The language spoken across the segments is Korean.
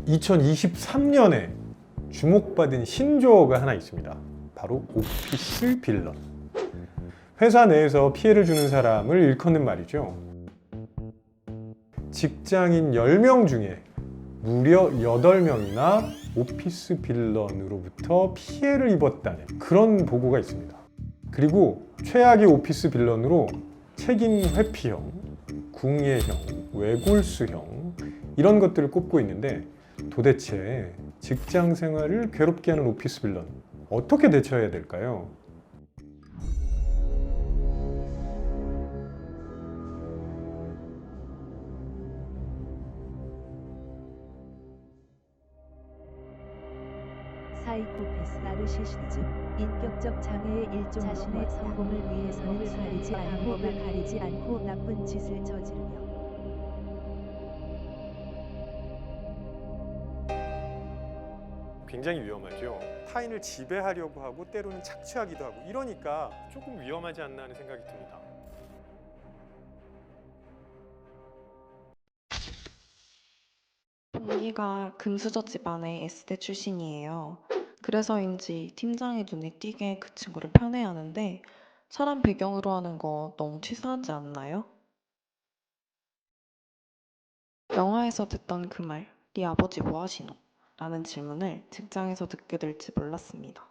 2023년에 주목받은 신조어가 하나 있습니다. 바로 오피스 빌런. 회사 내에서 피해를 주는 사람을 일컫는 말이죠. 직장인 10명 중에 무려 8명이나 오피스 빌런으로부터 피해를 입었다는 그런 보고가 있습니다. 그리고 최악의 오피스 빌런으로 책임 회피형, 궁예형, 외골수형 이런 것들을 꼽고 있는데, 도대체 직장 생활을 괴롭게 하는 오피스 빌런 어떻게 대처해야 될까요? 사이코패스, 나르시시즘, 인격적 장애의 일종. 자신의 성공을 위해서는 가리지 않고 나쁜 짓을 저지르며 굉장히 위험하죠. 타인을 지배하려고 하고 때로는 착취하기도 하고, 이러니까 조금 위험하지 않나 하는 생각이 듭니다. 동기가 금수저 집안의 S대 출신이에요. 그래서인지 팀장의 눈에 띄게 그 친구를 편애하는데, 사람 배경으로 하는 거 너무 치사하지 않나요? 영화에서 듣던 그 말, 네 아버지 뭐 하시노? 라는 질문을 직장에서 듣게 될지 몰랐습니다.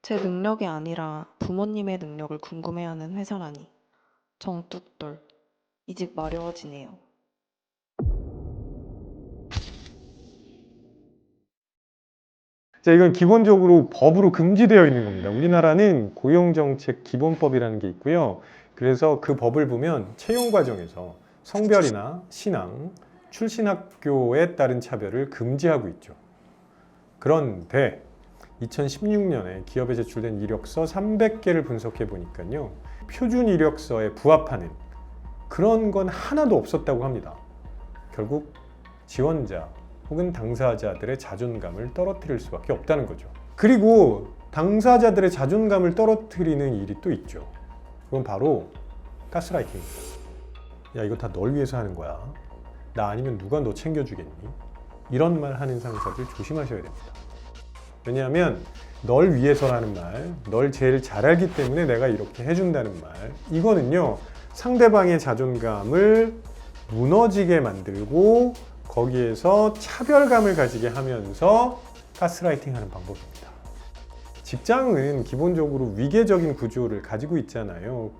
제 능력이 아니라 부모님의 능력을 궁금해하는 회사라니 정뚝돌, 이직 마려워지네요. 자, 이건 기본적으로 법으로 금지되어 있는 겁니다. 우리나라는 고용정책 기본법이라는 게 있고요. 그래서 그 법을 보면 채용 과정에서 성별이나 신앙, 출신 학교에 따른 차별을 금지하고 있죠. 그런데 2016년에 기업에 제출된 이력서 300개를 분석해 보니까요, 표준 이력서에 부합하는 그런 건 하나도 없었다고 합니다. 결국 지원자 혹은 당사자들의 자존감을 떨어뜨릴 수밖에 없다는 거죠. 그리고 당사자들의 자존감을 떨어뜨리는 일이 또 있죠. 그건 바로 가스라이팅입니다. 야, 이거 다 널 위해서 하는 거야. 나 아니면 누가 너 챙겨주겠니? 이런 말 하는 상사들 조심하셔야 됩니다. 왜냐하면 널 위해서라는 말, 널 제일 잘 알기 때문에 내가 이렇게 해준다는 말, 이거는요, 상대방의 자존감을 무너지게 만들고 거기에서 차별감을 가지게 하면서 가스라이팅 하는 방법입니다. 직장은 기본적으로 위계적인 구조를 가지고 있잖아요.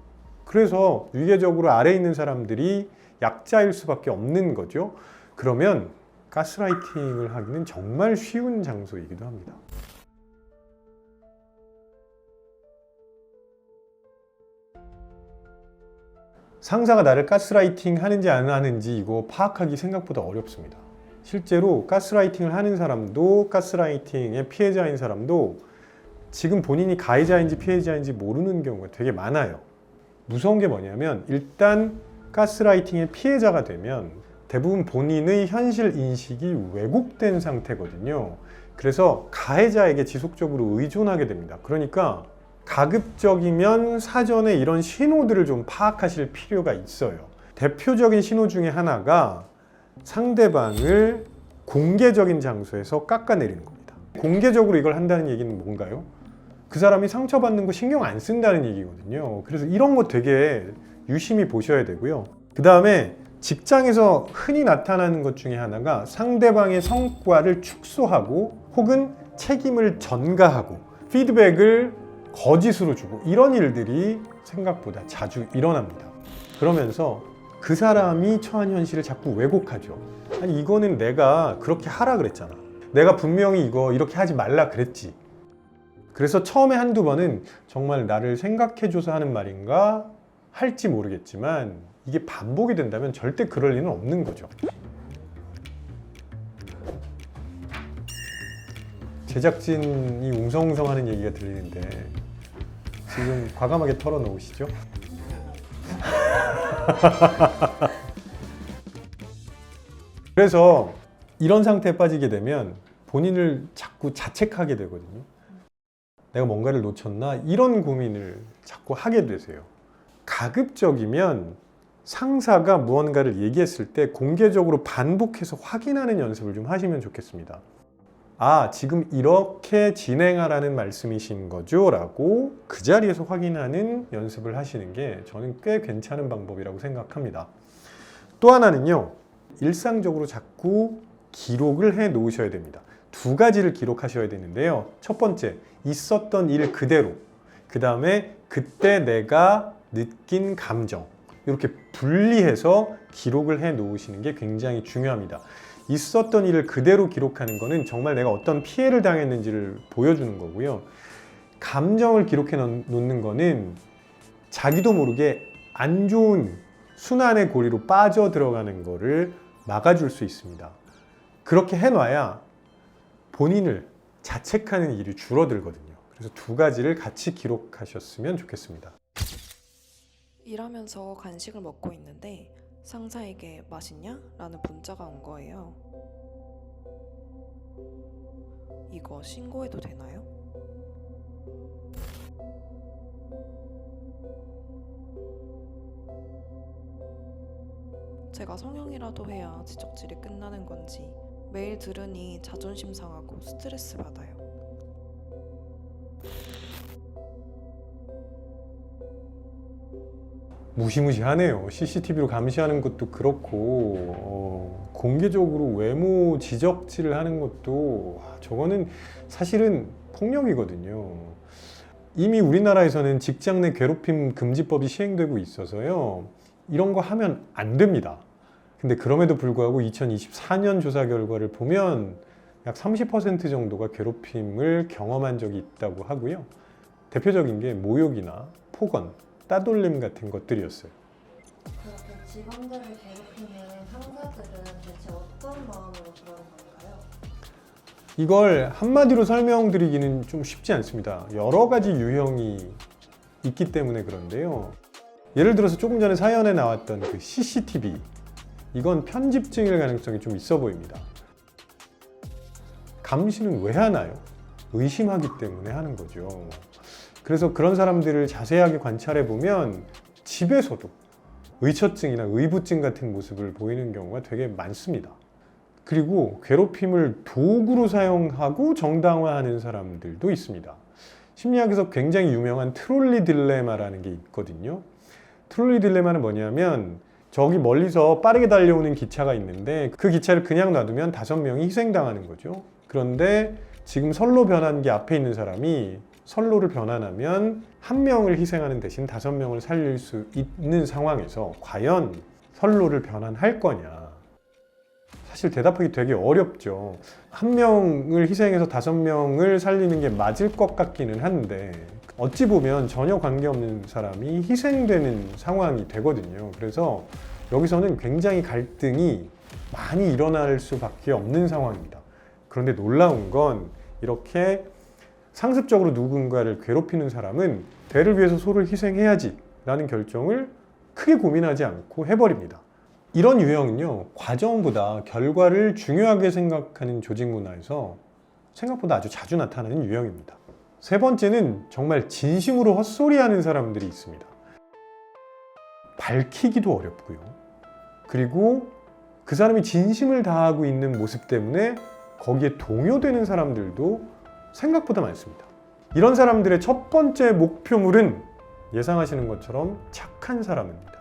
그래서 위계적으로 아래에 있는 사람들이 약자일 수밖에 없는 거죠. 그러면 가스라이팅을 하기는 정말 쉬운 장소이기도 합니다. 상사가 나를 가스라이팅 하는지 안 하는지 이거 파악하기 생각보다 어렵습니다. 실제로 가스라이팅을 하는 사람도, 가스라이팅의 피해자인 사람도 지금 본인이 가해자인지 피해자인지 모르는 경우가 되게 많아요. 무서운 게 뭐냐면, 일단 가스라이팅의 피해자가 되면 대부분 본인의 현실 인식이 왜곡된 상태거든요. 그래서 가해자에게 지속적으로 의존하게 됩니다. 그러니까 가급적이면 사전에 이런 신호들을 좀 파악하실 필요가 있어요. 대표적인 신호 중에 하나가 상대방을 공개적인 장소에서 깎아내리는 겁니다. 공개적으로 이걸 한다는 얘기는 뭔가요? 그 사람이 상처받는 거 신경 안 쓴다는 얘기거든요. 그래서 이런 거 되게 유심히 보셔야 되고요. 그 다음에 직장에서 흔히 나타나는 것 중에 하나가 상대방의 성과를 축소하고 혹은 책임을 전가하고 피드백을 거짓으로 주고, 이런 일들이 생각보다 자주 일어납니다. 그러면서 그 사람이 처한 현실을 자꾸 왜곡하죠. 아니, 이거는 내가 그렇게 하라 그랬잖아. 내가 분명히 이거 이렇게 하지 말라 그랬지. 그래서 처음에 한두 번은 정말 나를 생각해줘서 하는 말인가 할지 모르겠지만, 이게 반복이 된다면 절대 그럴 리는 없는 거죠. 제작진이 웅성웅성하는 얘기가 들리는데 지금 과감하게 털어놓으시죠? 그래서 이런 상태에 빠지게 되면 본인을 자꾸 자책하게 되거든요. 내가 뭔가를 놓쳤나? 이런 고민을 자꾸 하게 되세요. 가급적이면 상사가 무언가를 얘기했을 때 공개적으로 반복해서 확인하는 연습을 좀 하시면 좋겠습니다. 아, 지금 이렇게 진행하라는 말씀이신 거죠? 라고 그 자리에서 확인하는 연습을 하시는 게 저는 꽤 괜찮은 방법이라고 생각합니다. 또 하나는요, 일상적으로 자꾸 기록을 해 놓으셔야 됩니다. 두 가지를 기록하셔야 되는데요. 첫 번째, 있었던 일 그대로. 그 다음에 그때 내가 느낀 감정. 이렇게 분리해서 기록을 해 놓으시는 게 굉장히 중요합니다. 있었던 일을 그대로 기록하는 거는 정말 내가 어떤 피해를 당했는지를 보여주는 거고요. 감정을 기록해 놓는 거는 자기도 모르게 안 좋은 순환의 고리로 빠져 들어가는 거를 막아줄 수 있습니다. 그렇게 해놔야 본인을 자책하는 일이 줄어들거든요. 그래서 두 가지를 같이 기록하셨으면 좋겠습니다. 일하면서 간식을 먹고 있는데 상사에게 맛있냐? 라는 문자가 온 거예요. 이거 신고해도 되나요? 제가 성형이라도 해야 지적질이 끝나는 건지 매일 들으니 자존심 상하고 스트레스 받아요. 무시무시하네요. CCTV로 감시하는 것도 그렇고 공개적으로 외모 지적질을 하는 것도 저거는 사실은 폭력이거든요. 이미 우리나라에서는 직장 내 괴롭힘 금지법이 시행되고 있어서요. 이런 거 하면 안 됩니다. 근데 그럼에도 불구하고 2024년 조사 결과를 보면 약 30% 정도가 괴롭힘을 경험한 적이 있다고 하고요. 대표적인 게 모욕이나 폭언, 따돌림 같은 것들이었어요. 그렇게 직원들을 괴롭히는 상사들은 대체 어떤 마음으로 그러는 걸까요? 이걸 한마디로 설명드리기는 좀 쉽지 않습니다. 여러 가지 유형이 있기 때문에 그런데요. 예를 들어서 조금 전에 사연에 나왔던 그 CCTV, 이건 편집증일 가능성이 좀 있어 보입니다. 감시는 왜 하나요? 의심하기 때문에 하는 거죠. 그래서 그런 사람들을 자세하게 관찰해 보면 집에서도 의처증이나 의부증 같은 모습을 보이는 경우가 되게 많습니다. 그리고 괴롭힘을 도구로 사용하고 정당화하는 사람들도 있습니다. 심리학에서 굉장히 유명한 트롤리 딜레마라는 게 있거든요. 트롤리 딜레마는 뭐냐면 저기 멀리서 빠르게 달려오는 기차가 있는데 그 기차를 그냥 놔두면 5명이 희생당하는 거죠. 그런데 지금 선로 변환기 앞에 있는 사람이 선로를 변환하면 1명을 희생하는 대신 5명을 살릴 수 있는 상황에서 과연 선로를 변환할 거냐? 사실 대답하기 되게 어렵죠. 1명을 희생해서 5명을 살리는 게 맞을 것 같기는 한데 어찌 보면 전혀 관계없는 사람이 희생되는 상황이 되거든요. 그래서 여기서는 굉장히 갈등이 많이 일어날 수밖에 없는 상황입니다. 그런데 놀라운 건 이렇게 상습적으로 누군가를 괴롭히는 사람은 대를 위해서 소를 희생해야지 라는 결정을 크게 고민하지 않고 해버립니다. 이런 유형은요, 과정보다 결과를 중요하게 생각하는 조직 문화에서 생각보다 아주 자주 나타나는 유형입니다. 세 번째는 정말 진심으로 헛소리하는 사람들이 있습니다. 밝히기도 어렵고요. 그리고 그 사람이 진심을 다하고 있는 모습 때문에 거기에 동요되는 사람들도 생각보다 많습니다. 이런 사람들의 첫 번째 목표물은 예상하시는 것처럼 착한 사람입니다.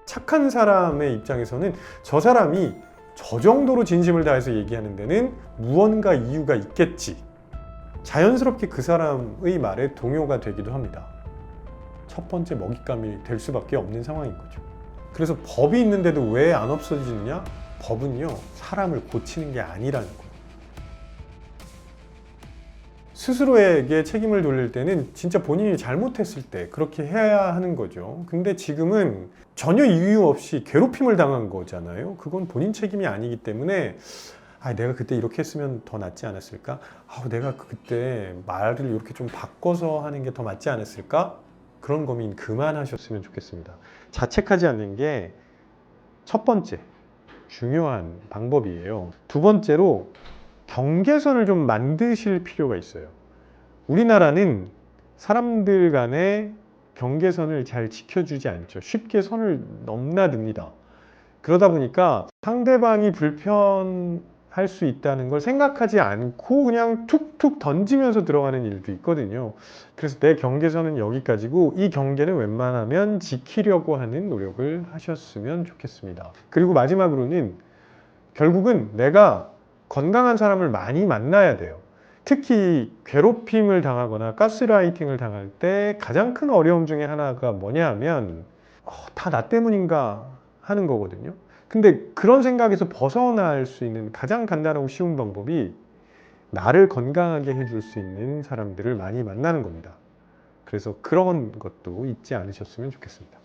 착한 사람의 입장에서는 저 사람이 저 정도로 진심을 다해서 얘기하는 데는 무언가 이유가 있겠지. 자연스럽게 그 사람의 말에 동요가 되기도 합니다. 첫 번째 먹잇감이 될 수밖에 없는 상황인 거죠. 그래서 법이 있는데도 왜 안 없어지느냐? 법은요, 사람을 고치는 게 아니라는 거예요. 스스로에게 책임을 돌릴 때는 진짜 본인이 잘못했을 때 그렇게 해야 하는 거죠. 근데 지금은 전혀 이유 없이 괴롭힘을 당한 거잖아요. 그건 본인 책임이 아니기 때문에 내가 그때 이렇게 했으면 더 낫지 않았을까? 내가 그때 말을 이렇게 좀 바꿔서 하는 게 더 맞지 않았을까? 그런 고민 그만하셨으면 좋겠습니다. 자책하지 않는 게 첫 번째 중요한 방법이에요. 두 번째로 경계선을 좀 만드실 필요가 있어요. 우리나라는 사람들 간에 경계선을 잘 지켜주지 않죠. 쉽게 선을 넘나듭니다. 그러다 보니까 상대방이 불편할 수 있다는 걸 생각하지 않고 그냥 툭툭 던지면서 들어가는 일도 있거든요. 그래서 내 경계선은 여기까지고 이 경계는 웬만하면 지키려고 하는 노력을 하셨으면 좋겠습니다. 그리고 마지막으로는 결국은 내가 건강한 사람을 많이 만나야 돼요. 특히 괴롭힘을 당하거나 가스라이팅을 당할 때 가장 큰 어려움 중에 하나가 뭐냐 하면 다 나 때문인가 하는 거거든요. 근데 그런 생각에서 벗어날 수 있는 가장 간단하고 쉬운 방법이 나를 건강하게 해줄 수 있는 사람들을 많이 만나는 겁니다. 그래서 그런 것도 잊지 않으셨으면 좋겠습니다.